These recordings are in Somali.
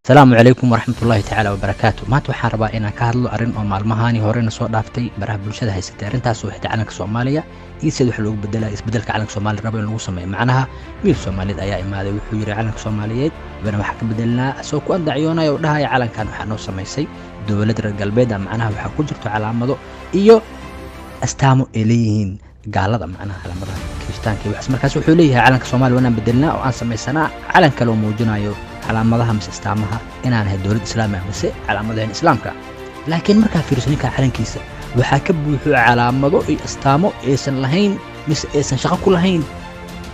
السلام عليكم ورحمة الله تعالى وبركاته. maanta waxaan rabaa inaan ka hadlo arrin oo maalmahani horena soo dhaaftay baraha bulshada haysatay arrintaas oo xigta calanka Soomaaliya iyo sida wax loogu bedelay isbedelka calanka Soomaaliya rabo in lagu sameeyo macnaha wiil Soomaaliyeed ayaa imaaday wuxuu yiri calanka Soomaaliyeed bana waxa ka bedelnaa soo ku andacyoonay oo dhahay calankan waxa noo sameysay dawladda reer galbeed macnaha waxa ku jirto calaamado iyo astaamo ay leeyihiin gaalada macnaha calaamadaha Kirishtaanka wax markaas wuxuu leeyahay calanka Soomaaliya wanaan bedelnaa oo aan sameysanaa calan kale oo muujinayo calaamadaha mis istaamaha inaan ahay dawlad islaami ah mise calaamadaha islaamka laakiin marka fiirsanka calankiisa waxa ka buuxo calaamado iyo istaamo aysan lahayn mis aysan shaqo ku lahayn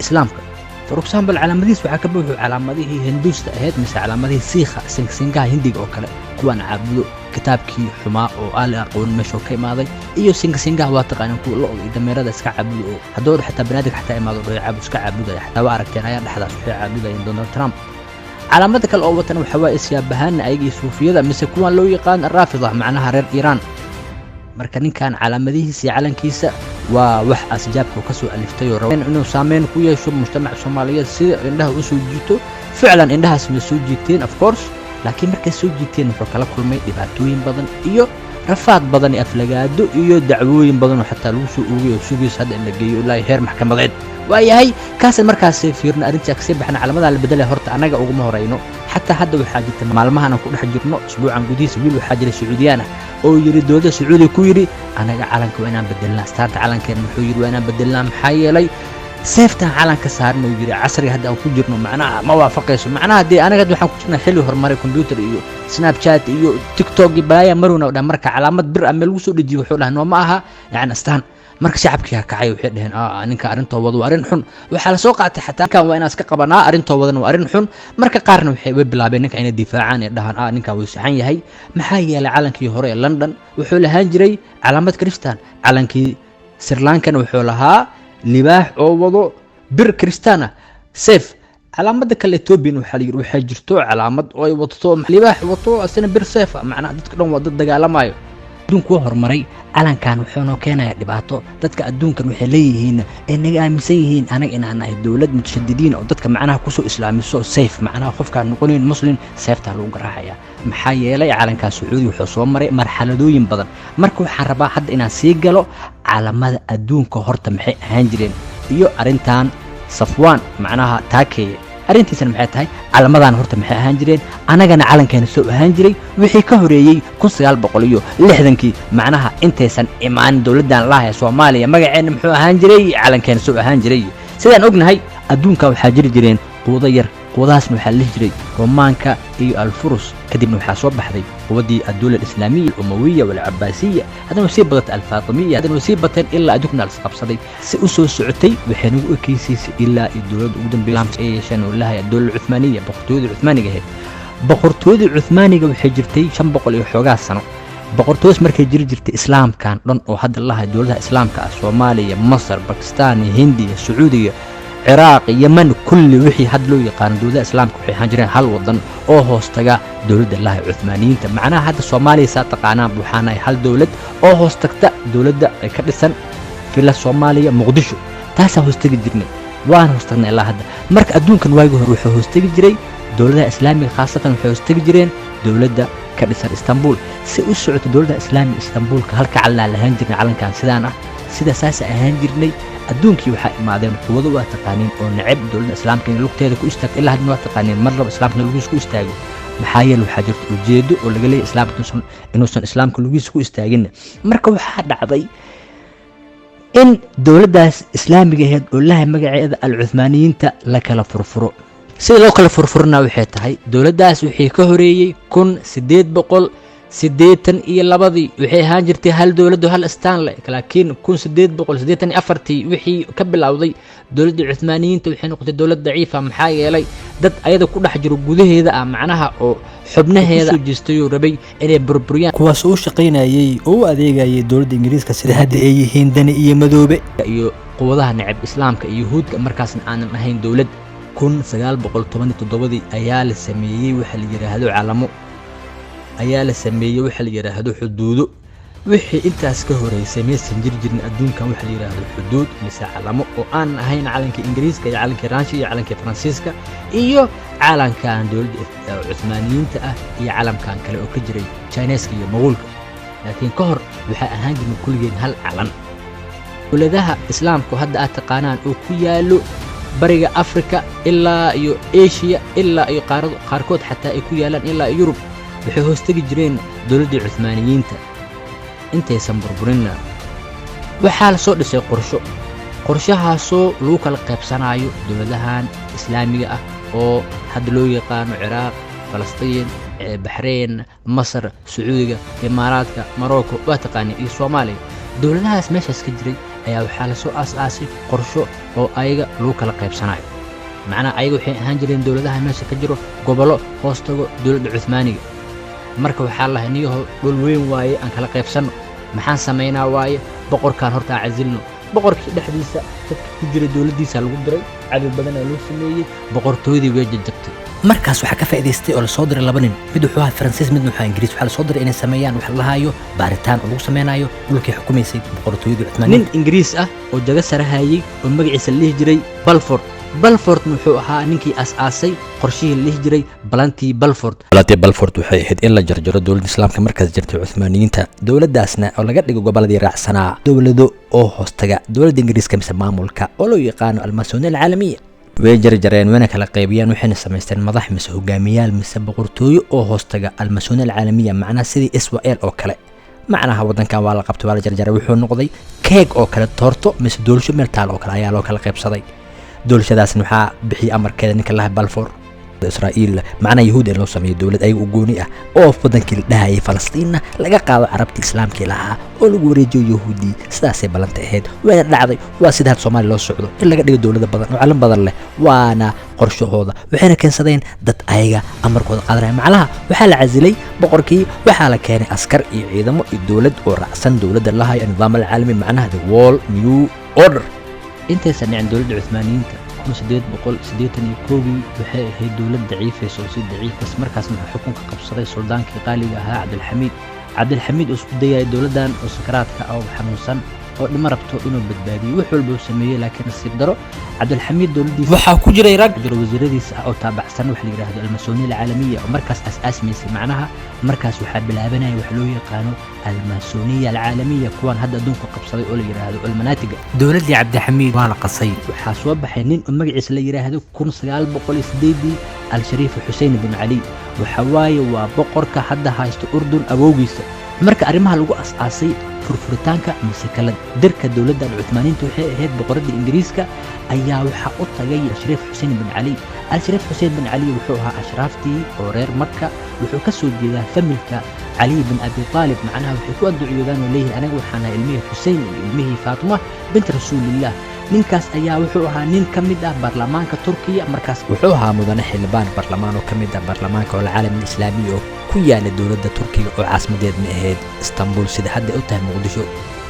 islaamka for example calaamadihiisa waxa ka buuxo calaamadihii hinduusta ahayd mise calaamadihii siikha singaha hindiga oo kale kuwan caabudo kitaabkii xumaa oo aan aqoon meesho ka imaaday iyo singaha waa taqaan ku loo dameerada iska caabudo oo haddoo xitaa banaadka xitaa imaado oo caabud iska caabudo xitaa waa aragteen ayaa dhaxdaas waxay caabudayeen Donald Trump calaamada kale oo watan waxa waa isyaabahana ayagii suufiyada mise kuwan loo yaqaan raafida macnaha reer Iran marka ninkan calaamadihiisa calankiisa waa wax asjaabka ka soo aliftay oo rabeen inuu saameyn ku yeesho mujtamaca Soomaaliyeed sida indhaha u soo jiito ficlan indhahaas ma soo jiiteen of course laakiin markay soo jiiteen wuxuu kala kulmay dhibaatooyin badan iyo rafaad badan aflagaado iyo dacwooyin badan oo xataa lagu soo oogay oo sugiis hadda in la geeyo ilaa heer maxkamadeed waayahay kaas markaas fiirna arinta ka bixna calaamadaha la bedelay horta anaga ugu ma horeyno xataa hadda waxa jirta maalmahan ku dhex jirno isbuucan gudihiisa wiil waxa jiray Sacuudiyana oo yiri dawladda Sacuudi ku yiri anaga calanka waa inaan bedelnaa starta calankeena wuxuu yiri waa inaan bedelnaa maxaa yeelay seefta calanka saarno yiri casriga hadda aan ku jirno macnaha ma waafaqayso macnaha hadii anaga waxaan ku jirnaa xilli horumaray computer iyo Snapchat iyo TikTok iyo baaya maruna oo marka calaamad bir ama lagu soo dhajiyo wuxuu dhahnaa ma aha yani astaan marka shacabkii ka kacay waxay dhaheen ninka arintooda waa arin xun waxa la soo qaatay xataa kan waa inaan iska qabanaa arintooda waa arin xun marka qaarna waxay bilaabeen ninka inay difaacaan ee dhahan ninka wuu saxan yahay maxaa yeelay calankii hore ee London wuxuu lahaan jiray calaamad Kristaan calankii Sri Lanka wuxuu lahaa libaax oo wado bir Kristaana safe calaamada kale Ethiopia waxa jirto calaamad oo ay wadato libaax wato asna bir safe macnaha dadka dhan wada dagaalamayo adduunku horumaray calankan wuxuu noo keenayaa dhibaato dadka adduunkan waxay leeyihiin inaga aaminsan yihiin anaga inaan nahay dawlad mutashaddidiin oo dadka macnaha ku soo islaamiso safe macnaha qofka noqonin muslim safeta lagu garaacaya maxaa yeelay calanka Sacuudi wuxuu soo maray marxaladooyin badan marka waxaan rabaa hadda inaan sii galo calaamada adduunka horta maxay ahaan jireen iyo arintan Safwan macnaha taakay arintiisana maxay tahay calaamadan horta maxay ahaan jireen anagana calankeena soo ahaan jiray wixii ka horeeyay 1960kii macnaha intaysan imaan dawladdan lahayd Soomaaliya magaceena muxuu ahaan jiray calankeena soo ahaan jiray sidaan ognahay adduunka waxa jiri jireen quwada yar quwadaasna waxa la jiray Roomaanka iyo Al-Furus kadibna waxa soo baxday quwadii ad-dawlad islaamiyya Umayyah wal Abbaasiyya hadana sii badatay Al-Faatimiyya hadana sii bateen ilaa adduunka la qabsaday si u soo socotay waxayna u ekeysay ilaa dawladda ugu dambeysay ee shan lahayd ad-dawlad Uthmaniyya boqortooyada Uthmaniga ahayd boqortooyada Uthmaniga waxay jirtay 500 iyo xoogaa sano boqortooyada markay jirtay islaamkan dhan oo hadda lahayd dawladda islaamka Soomaaliya Masar Pakistan Hindiya Sacuudiga Iraq Yemen kulli wixii had loo yaqaan dawladda islaamka waxay ahaan jireen hal wadan oo hoostaga dawladda laha Uthmaniyiinta macnaha hadda Soomaaliya sa taqaanaa buuxaanay hal dawlad oo hoostagta dawladda ay ka dhisan fila Soomaaliya Muqdisho taas hoostagi jirnay waan hoostagnay ilaa hadda marka adduunkan waagi hore wuxuu hoostagi jiray dawladda islaamiga khaasatan waxay hoostagi jireen dawladda ka dhisan Istanbul si u socoto dawladda islaamiga Istanbul ka halka calan lahaan jirnay calankan sidaan ah sida saas ahaan jirnay adduunkii waxa imaadeen quwado waa taqaaniin oo nacab dawladda islaamka in lugteeda ku istaag ilaa hadda waa taqaaniin mar rab islaamka lugiis ku istaago maxaa yeelay waxa jirta ujeedo oo laga leeyahay islaamka inuusan islaamka lugiis ku istaagin marka waxa dhacday in dawladdaas islaamiga ahayd oo laha magaceeda al-Uthmaniyiinta la kala furfuro sida loo kala furfurna waxay tahay dawladdaas wixii ka horeeyay 1882 waxay ahaan jirtay hal dawlad oo hal astaan leh laakiin 1884 wixii ka bilowday dawladda Uthmaniyiinta waxay noqotay dawlad daciif ah maxaa yeelay dad ayada ku dhex jiro gudaheeda macnaha oo xubnaheeda soo jeestay oo rabay inay burburiyaan kuwaas oo shaqeynayay oo adeegayay dawladda Ingiriiska sida hadda ay yihiin dani iyo madoobe iyo quwadaha nacab islaamka iyo yahuudka markaasna aanan ahayn dawlad 1917 ayaa la sameeyay waxa la yiraahdo calamo ayaa la sameeyay waxa la yiraahdo xuduudo wixii intaas ka horeysay maysan jiri jirin adduunkan waxa la yidhaahdo xuduud mise calamo oo aan ahayn calanka ingiriiska iyo calanka raashiya iyo calanka faransiiska iyo calankan dowladda cuthmaaniyiinta ah iyo calamkan kale oo ka jiray chineeska iyo mogoolka laakiin ka hor waxaa ahaan jirin kulligeen hal calan dowladaha islaamku hadda aad taqaanaan oo ku yaallo bariga afrika ilaa iyo asia ilaa iyo qaarkood xataa ay ku yaalaan ilaa yurub waxay hoostegi jireen dowladdii cuthmaaniyiinta intaysan burburinna waxaa la soo dhisay qorshahaasoo lagu kala qaybsanaayo dowladahan islaamiga ah oo hadda loo yaqaano ciraaq falastiin baxrayn masar sacuudiga imaaraadka marocco waa taqaaniin iyo soomaaliya dowladahaas meeshaas ka jiray ayaa waxaa la soo aas-aasay qorsho oo ayaga lagu kala qaybsanaayo macnaha ayaga waxay ahaan jireen dowladaha meesha ka jiro gobollo hoos tago dowladda cuthmaaniga marka waxaa lahay niyaho dhul weyn waaye aan kala qaybsanno maxaan samaynaa waaye boqorkaan horta aan casilno boqorkii dhexdiisa dadka ku jira dowladdiisa lagu diray cadad badanaa loo sameeyey boqortooydii way jajabtay markaas waxaa ka faa'iidaystay oo la soo diray laba nin mid wuxuu ahaa faransiis midna wuxuu ahaa ingiriis waxaa la soo diray inay sameeyaan wax la lahaayo baaritaan oo lagu samaynayo dhulkii xukumaysay boqortooyadii cuthmaaniyiinta nin ingiriis ah oo jaga sare hayay oo magaciisa la dhihi jiray balford wuxuu ahaa ninkii aas-aasay qorshihii la dhihi jiray balantii balford waxay ahayd in la jarjaro dowladda islaamka markaas jirtay cuthmaaniyiinta dowladdaasna oo laga dhigo gobolladii raacsanaa dowlado oo hoostaga dowladda ingiriiska mise maamulka oo loo yaqaano almasooniya alcaalamiya way jarjareen wayna kala qaybiyaan waxayna samaysteen madax mise hogaamiyaal mise boqortooyo oo hoostaga almasooniya alcaalamiya macnaha sidii israel oo kale macnaha waddankan waa la qabtay waa la jarjaray wuxuu noqday keeg oo kale toorto mise doolasho meel taal oo kale ayaa loo kala qaybsaday dowlashadaasna waxaa bixiyay amarkeeda ninka laha balfour israa'iil macnaha yahuud in loo sameeyo dowlad ayaga u gooni ah oo wadankii la dhahayay falastiinna laga qaado carabtii islaamkii lahaa oo lagu wareejiyo yahuudi sidaasay ballanta ahayd wayna dhacday waa sida had soomaaliya loo socdo in laga dhigo dowlada badan oo calan badan leh waana qorshahooda waxayna keensadeen dad ayaga amarkooda qaadanaya macnaha waxaa la casilay boqorkii waxaa la keenay askar iyo ciidamo iyo dowlad oo raacsan dowladda lahayo nidaam alcaalami macnaha the wall new order intaysan dhicin dowladda cuthmaaniyiinta 1881 waxay ahayd dowlad daciifaysa oo si daciifas markaasna waxaa xukunka qabsaday suldaankii qaaliga ahaa cabdilxamiid oo isku dayaya dowladdan oo sakaraadka ah oo xanuunsan oo dhimo rabto inuu badbaadiyo wax walba uu sameeyey laakiin nasiib daro cabdilxamiid dowladdiisa waxaa ku jiray rag wasiiradiisa ah oo taabacsan wax la yidhaahdo almasooniya alcaalamiya oo markaas aas-aasmaysay macnaha markaas waxaa bilaabanaya wax loo yaqaano almasooniya alcaalamiya kuwan hadda adduunka qabsaday oo la yidhaahdo almanaatiga dowladdii cabdixamiid waa la qasay waxaa soo baxay nin oo magaciisa la yidhaahdo 1908 al-shariif xuseen bin cali waxa waaye waa boqorka hadda haysto urdun awowgiisa marka arrimaha lagu aas-aasay furfuritaanka mise kala dirka dowladda cuthmaaniyiinta waxay ahayd boqoradda ingiriiska ayaa waxaa u tagay al-shariif xuseen bin cali al-shariif xuseen bin cali wuxuu ahaa ashraaftii oo reer marka wuxuu ka soo jeedaa familka cali bin abi taalib macnaha waxay ku adduucyoodaan oo leeyihin anaga waxaan ahay ilmihii xuseen iyo ilmihii faatuma bint rasuulillah ninkaas ayaa wuxuu ahaa nin ka mid ah baarlamaanka turkiya markaas wuxuu ahaa mudane xildhibaan baarlamaan oo ka mid ah baarlamaanka alcaalam alislaami oo ku yaala dowladda turkiga oo caasimadeedna ahayd istanbul sida hadda u tahay muqdisho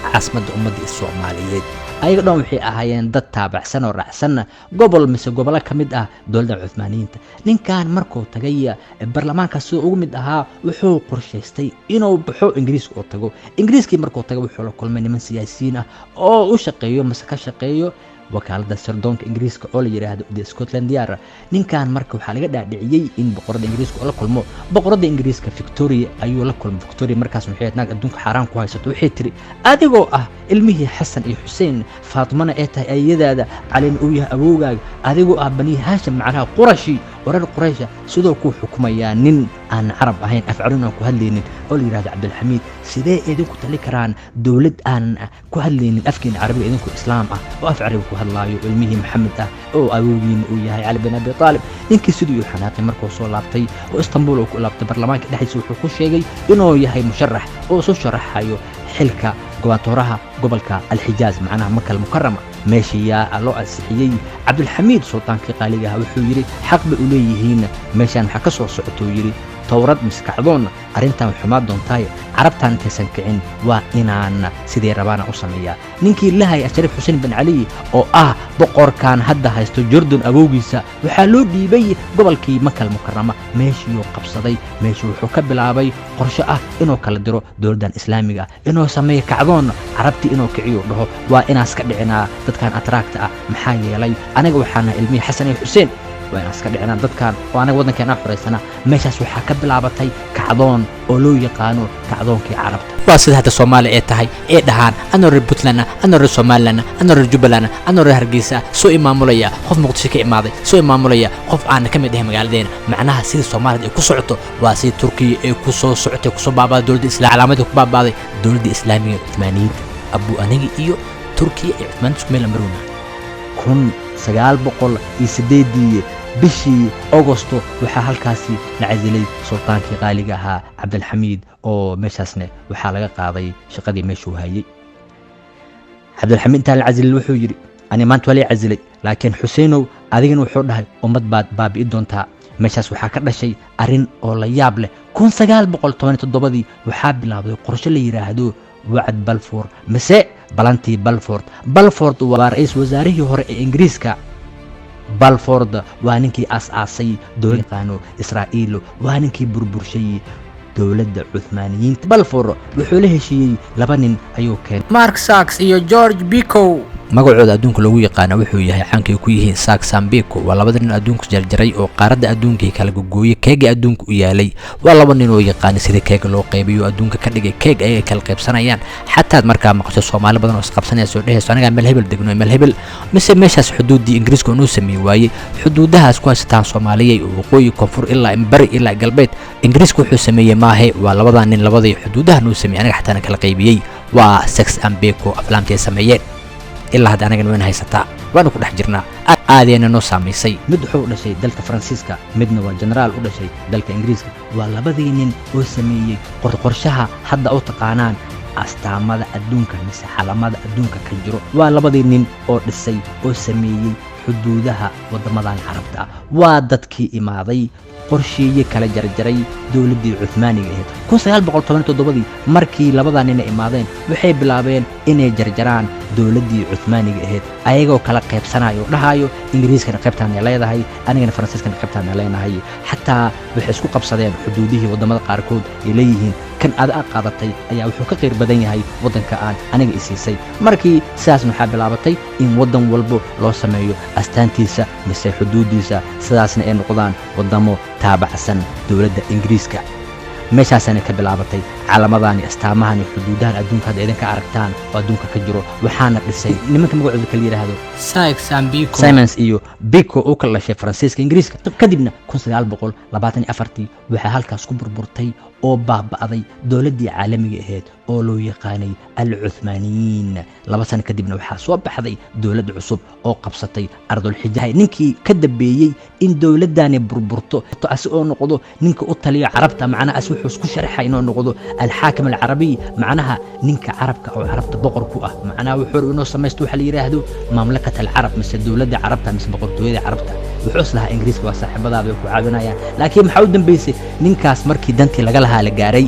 caasimadda ummadda soomaaliyeed ayaga dhan waxay ahaayeen dad taabacsan oo raacsanna gobol mise gobollo ka mid ah dowladda cuthmaaniyiinta ninkan markuu tagay baarlamaankaas sidoo ugu mid ahaa wuxuu qorshaystay inuu baxo ingiriiska oo tago ingiriiskii markuu tago wuxuu la kulmay niman siyaasiyiin ah oo u shaqeeyo mise ka shaqeeyo wakaaladda sirdoonka ingiriiska oo la yidhaahdo the Scotland Yard ninkan marka waxaa laga dhaadhiciyey in boqoradda ingiriiska oo la kulmo boqoradda ingiriiska Victoria ayuu la kulmay Victoria markaas waxay naag adduunka xaraan ku haysato waxay tiri adigoo ah ilmihii Xasan iyo Xuseen Faatimana ee tahay ayadaada calin uu yahay awowgaaga adigoo ah bani Haashim macnaha Qurashi warar Quraysha sidoo ku xukumayaa nin aan carab ahayn afcaluna ku hadlaynin oo la yiraahdo Cabdilxamiid sidee idinku tali karaan dowlad aan ku hadlaynin afkiin carabiga idinku islaam ah oo af carabi ku hadlaayo ilmihii Maxamed ah oo awowgiin uu yahay Ali bin Abi Talib ninkii sidii uu xanaaqay markuu soo laabtay oo Istanbul uu ku laabtay baarlamaanka dhexdiisa wuxuu ku sheegay inuu yahay musharax oo soo sharaxayo xilka gobernatoraha gobolka Al-Hijaaz macnaha Makka al-Mukarrama meeshii yaa loo ansixiyay Cabdilxamiid sultaankii qaaliga ah wuxuu yiri xaq bay u leeyihiin meeshan waxa ka soo socoto yiri towrad miskacdoon arrintan xumaad doontaay carabtan intaysan kicin waa inaan sidii rabaana u sameeyaa ninkii lahay Shariif Xuseen bin Ali oo ah boqorkan hadda haysto Jordan awowgiisa waxaa loo dhiibay gobolkii Makal Mukarrama meeshii uu qabsaday meeshii wuxuu ka bilaabay qorshe ah inuu kala diro dowladdan islaamiga inuu sameeyo kacdoon carabti inuu kiciyo dhaho waa inaas ka dhicinaa dadkan atraakta ah maxaa yeelay aniga waxaan ilmi Xasan iyo Xuseen waa inaas ka dhicinaa dadkan oo anaga wadankeena xureysana meeshaas waxaa ka bilaabatay kacdoon oo loo yaqaano kacdoonkii carabta waa sida hadda Soomaali ay tahay ee dhahaan anor Puntland anor Somaliland anor Jubbaland anor Hargeysa soo imaamulaya qof Muqdisho ka imaaday soo imaamulaya qof aan ka mid ah magaaladeena macnaha sida Soomaalida ay ku socoto waa sida Turkiga ay ku soo socotay ku soo baabaaday dowladda Islaam calaamada ku baabaaday dowladda Islaamiga Uthmaniyiinta Abu Anigi iyo Turkiga iyo Uthman isku meel maruna 1908 bishii Agosto waxaa halkaasi la casilay sultaankii qaaliga ahaa Cabdulxamiid oo meeshaasna waxaa laga qaaday shaqadii meeshuu hayay Cabdulxamiid inta la casilay wuxuu yiri ani maanta wali casilay laakiin Xuseenow adigana wuxuu dhahay ummad baad baabi'i doontaa meeshaas waxaa ka dhashay arrin oo la yaab leh 1917 waxaa bilaabay qorshe la yiraahdo wacd Balfour mise balantii Balfour waa ra'iisul wasaarihii hore ee Ingiriiska Balfour waa ninkii asaasay dowladda qaano Israa'iil waa ninkii burburshay dowladda Uthmaniyiinta Balfour wuxuu la heshiiyay laba nin ayuu keenay Mark Sachs iyo George Biko magacooda adduunka lagu yaqaan wuxuu yahay xankay ku yihiin Sachs Biko waa laba nin adduunka jarjaray oo qaaradda adduunka kala gogooyay keega adduunka u yaalay waa laba nin oo yaqaan sida keega loo qaybiyo adduunka ka dhigay keeg ay kala qaybsanayaan xataa markaa maqasho Soomaali badan oo isqabsanaya soo dhehayso aniga meel hebel degno meel hebel mise meeshaas xuduudii Ingiriiska oo sameeyay waayay xuduudahaas ku haystaan Soomaaliyeey oo waqooyi koonfur ilaa bari ilaa galbeed Ingiriiska wuxuu sameeyay maahe waa labada nin labadii xuduudaha noo sameeyay aniga xataa kala qaybiyay waa Sachs Biko aflaamtay sameeyeen ilaa hadda anaga waan haysataa waan ku dhex jirnaa aadayna noo saameysay mid wuxuu dhashay dalka Faransiiska midna waa generaal u dhashay dalka Ingiriiska waa labadii nin oo sameeyay qorshaha hadda oo taqaanaan astaamada adduunka mise xalamada adduunka ka jiro waa labadii nin oo dhisay oo sameeyay xuduudaha wadamadan carabta waa dadkii imaaday qorsheeye kala jarjaray dowladdii Uthmaniga ahayd 1917 markii labada nin ay imaadeen waxay bilaabeen inay jarjaraan dowladdii Uthmaniga ahayd ayagoo kala qaybsanayo dhahayo Ingiriiskana qaybtaan ay leedahay anigana Faransiiskana qaybtaan ay leenahay xataa waxay isku qabsadeen xuduudihii wadamada qaarkood ay leeyihiin kan aad qaadatay ayaa wuxuu ka qeyr badan yahay wadanka aan aniga isiisay markii sidaas waxaa bilaabatay in wadan walbo loo sameeyo astaantiisa mise xuduudiisa sidaasna ay noqdaan wadamo taabacsan dowladda Ingiriiska meeshaasna ka bilaabatay calaamadaani astaamahani xuduudahan adduunka hadda idinka aragtaan oo adduunka ka jiro waxaana dhisay nimanka magacooda kala yiraahdo Simons iyo Biko oo kala dhashay Faransiiska Ingiriiska kadibna 1924 waxaa halkaas ku burburtay oo baaba'day dowladdii caalamiga ahayd oo loo yaqaanay al-Uthmaniyiin laba sano kadibna waxaa soo baxday dowlad cusub oo qabsatay ardul xijaaz ninkii ka dambeeyay in dowladdaani burburto taas oo noqdo ninka u taliyo carabta macnaha wuxuu isku sharaxay inuu noqdo al-Haakim al-Arabi macnaha ninka carabka oo carabta boqor ku ah macnaha wuxuu inuu sameesto waxa la yiraahdo mamlakat al-Arab mise dowladda carabta mise boqortooyada carabta wuxuu islaha Ingiriiska waa saaxiibadaada ku caawinayaan laakiin maxaa u dambeysay ninkaas markii dantii laga lahaa la gaaray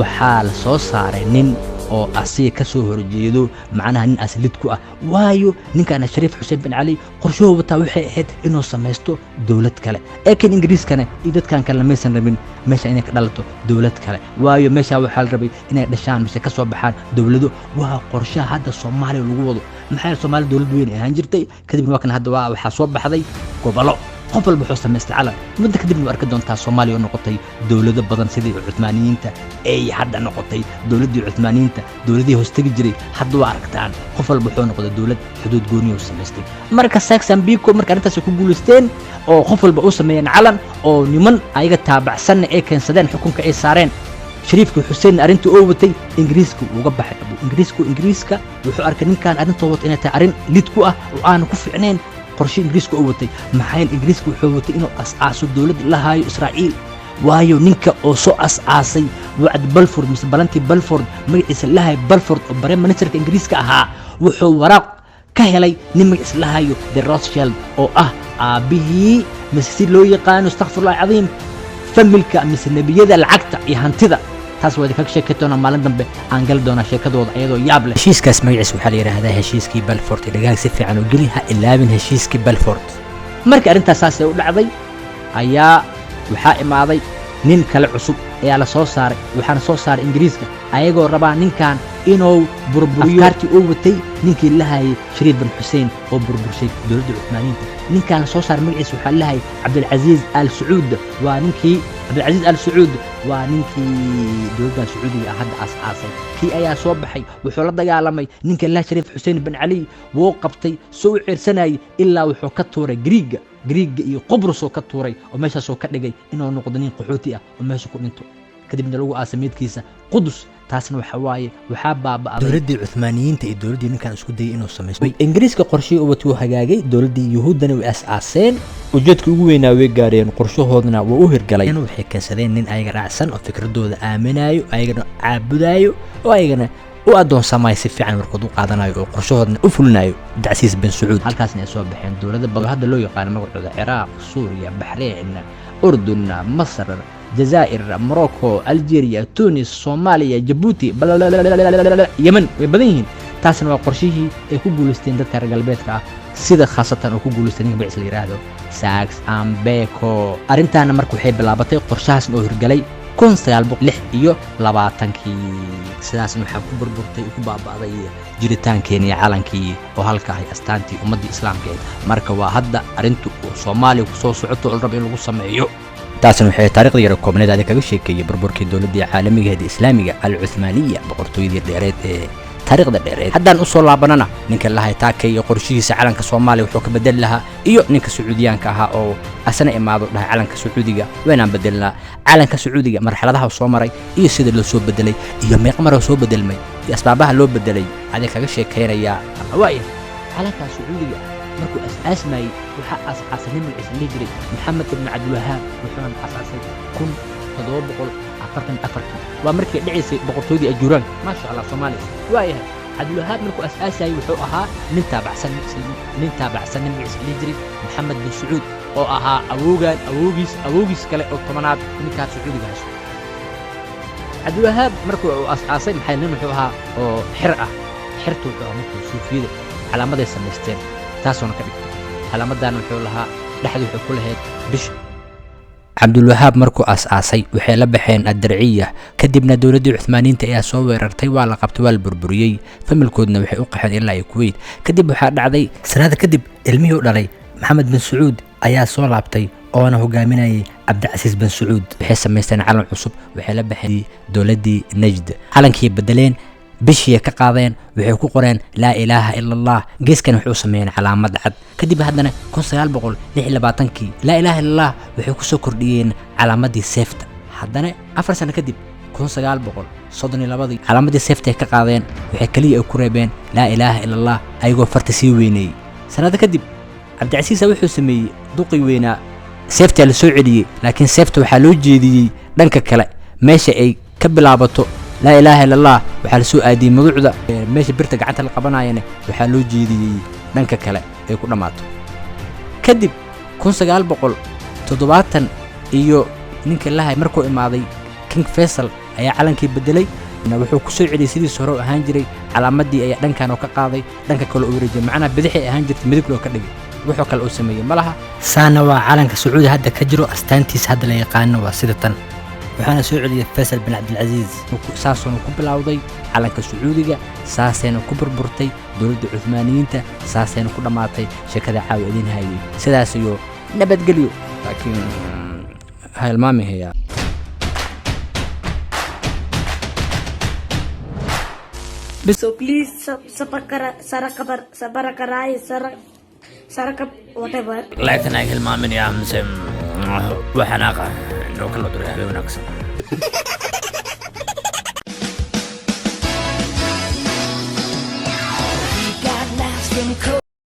waxaa la soo saaray nin oo asiga ka soo horjeedo macnaha nin aslid ku ah waayo ninkan Shariif Xuseen bin Ali qorshuhu wataa waxay ahayd inuu sameesto dowlad kale laakiin Ingiriiskana iyo dadkan kale maysan rabin meesha inay ka dhalato dowlad kale waayo meesha waxaa la rabay inay dhashaan mise ka soo baxaan dowlado waa qorshaha hadda Soomaaliya lagu wado maxay Soomaaliya dowlad weyn ahaan jirtay kadibna waa kan hadda waxaa soo baxday gobolo qof walba wuxuu sameystay calan muddo kadibna arki doontaa Soomaaliya oo noqotay dowlado badan sidii Uthmaniyiinta ay hadda noqotay dowladdii Uthmaniyiinta dowladii hoostagi jiray hadda waa aragtaan qof walba wuxuu noqday dowlad xuduud gooni oo sameystay marka Sachs Biko marka arintaas ku guuleysteen oo qof walba uu sameeyay calan oo niman ayaga taabacsan ay keensadeen xukunka ay saareen Shariifka Xuseen arintu oo watay Ingiriiska uga baxay Ingiriiska wuxuu arkay ninkan arintoo wata inay tahay arin lid ku ah oo aan ku fiicneen qorshe Ingiriiska oo watay maxay Ingiriiska wuxuu watay inuu asaaso dowlad la haayo Israa'iil waayo ninka oo soo asaasay wacd Balfour mise balantii Balfour magaciisa la haayo Balfour oo bare ministerka Ingiriiska ahaa wuxuu waraaq ka helay nin magaciisa la haayo The Rothschild oo ah aabihii mise si loo yaqaan astaghfirullah cadiim familka mise nebiyada lacagta iyo hantida taas waa idinkaga sheeki doonaa maalin dambe aan gali doonaa sheekadooda iyadoo yaab leh heshiiskaas magaciisa waxaa la yidhaahdaa heshiiskii Balfour dhagaag si fiican u geli ha ilaabin heshiiskii Balfour marka arrintaas saas u dhacday ayaa waxaa imaaday nin kale cusub ayaa la soo saaray waxaana soo saaray ingiriiska ayagoo rabaa ninkan inuu burburiyo afkaartii uu watay ninkii la hayay Shariif bin Hussein oo burburshay dowladda Cuthmaaniyiinta ninkan la soo saaray magaciisa waxaa la hayay Cabdulaziz Al Saud waa ninkii Cabdulaziz Al Saud waa ninkii dowladda Sacuudiga hadda aas-aasay kii ayaa soo baxay wuxuu la dagaalamay ninka la Shariif Hussein bin Ali wuu qabtay soo cirsanay ilaa wuxuu ka tuuray Greega iyo Qobrus oo ka tuuray oo meeshaas oo ka dhigay inuu noqdo nin qaxooti ah oo meesha ku dhinto kadibna lagu aasameedkiisa Qudus taasna waxa waaye waxaa baaba'day dowladdii Cuthmaaniyiinta iyo dowladdii ninkan isku dayay inuu sameeyo Ingiriiska qorshii uu wato hagaagay dowladdii Yuhuudana way aas-aaseen ujeedka ugu weynaa way gaareen qorshahoodna waa u hirgalay inuu waxay keensadeen nin ayaga raacsan oo fikradooda aaminayo ayagana caabudayo oo ayagana u adoonsamay si fiican warkood u qaadanayo oo qorshahoodna u fulinayo Cabdulaziz bin Saud halkaasna ay soo baxeen dowladda badan hadda loo yaqaan magacooda Ciraaq Suuriya Bahrain Urdun Masar Jazaa'ir Morocco Algeria Tunis Soomaaliya Djibouti Yemen way badan yihiin taasna waa qorshihii ay ku guuleysteen dadka reer galbeedka ah sida khaasatan oo ku guuleysteen ninka magaciisa la yiraahdo Sykes-Picot arrintaana markii waxay bilaabatay qorshahaasna oo hirgalay 1926 sidaasna waxaa ku burburtay ku baaba'day jiritaankeena iyo calankii oo halka ay astaantii ummadda islaamka marka waa hadda arrintu Soomaaliya ku soo socoto oo rab in lagu sameeyo taasna waxay taariikhda yar koobneed aad kaga sheekayay burburkii dowladda caalamiga ee islaamiga al-Cuthmaaniya boqortooyadii dheereed ee taariikhda dheereed haddaan u soo laabanana ninka la haytaakay iyo qorshihiisa calanka Soomaaliya wuxuu ka bedel lahaa iyo ninka Sacuudiyaanka ahaa oo asana imaado dhahay calanka Sacuudiga weenaan bedelnaa calanka Sacuudiga marxaladaha soo maray iyo sida loo soo bedelay iyo meeqa mar soo bedelmay iyo asbaabaha loo bedelay aad kaga sheekaynaya waaye calanka Sacuudiga markuu asaasmay waxa aas-aasay magaciisa la jiray Maxamed ibn Abdul Wahhab wuxuu asaasay 1744 waa markii dhicisay boqortooyadii Ajuuraan ma sha Allah Soomaaliya waaye Abdul Wahhab markuu asaasay wuxuu ahaa nin taabacsan magaciisa la jiray Maxamed bin Saud oo ahaa awoogiis kale oo tobanaad ninka Sacuudiga haysto Abdul Wahhab markuu asaasay maxay nin wuxuu ahaa oo xir ah xirtu wuxuu ahaa markuu suufiyada calaamaday samaysteen taasoo ka dhigtay calaamadan wuxuu lahaa dhaxdu wuxuu ku lahayd bish Abdul Wahhab markuu asaasay waxay la baxeen ad-Darciya kadibna dowladdii Cuthmaaniyiinta ayaa soo weerartay waa la qabtay waa la burburiyay familkoodna waxay u qaxeen ilaa Kuwait kadib waxaa dhacday sanad kadib ilmihii u dhalay Maxamed bin Saud ayaa soo laabtay oo hogaaminayay Cabdulaziz bin Saud waxay sameysteen calan cusub waxay la baxeen dowladdii Najd calankii bedeleen bishii ka qaadeen waxay ku qoreen la ilaaha illa Allah geeskan wuxuu sameeyay calaamad cad kadib haddana 1926 la ilaaha illa Allah waxay ku soo kordhiyeen calaamadii seefta haddana 4 sano kadib 1932 calaamadii seefta ka qaadeen waxay kaliya ku reebeen la ilaaha illa Allah ayagoo farta sii weynay sanad kadib Cabdulaziz wuxuu sameeyay duqi weynaa seefta la soo celiyay laakiin seefta waxaa loo jeediyay dhanka kale meesha ay ka bilaabato لا إله إلا الله وحال سوء أدي مقعدة ماشي برتا قعدت القبنا يعني وحالو جيدي دنك كلا يكون ماتو كدب كون سقال بقول تضباطا إيو نينك الله مركو إماضي كينج فيصل أي علن كي بدلي إنه وحو كسوع علي سيدي سهرو هانجري على مدي أي دنك كانوا كقاضي دنك كله أوريجي معنا بدحي هانجري مدك لو كدقي وحو كالو سمية ملها سانا وعلن كسعودي هذا كجرو أستانتيس هذا اللي يقانو وسيدة waxaana soo celiyay Faisal bin Abdulaziz saasoon ku bilowday calanka Sacuudiga saaseen ku burburtay dowladda Cuthmaaniyiinta saaseen ku dhamaatay shirkada caawidin hayay sidaas iyo nabadgelyo laakiin halmaami haya so please sarakab whatever laakiin ay halmaamin ya amsam waxanaqa لو كله طريقة ونكسر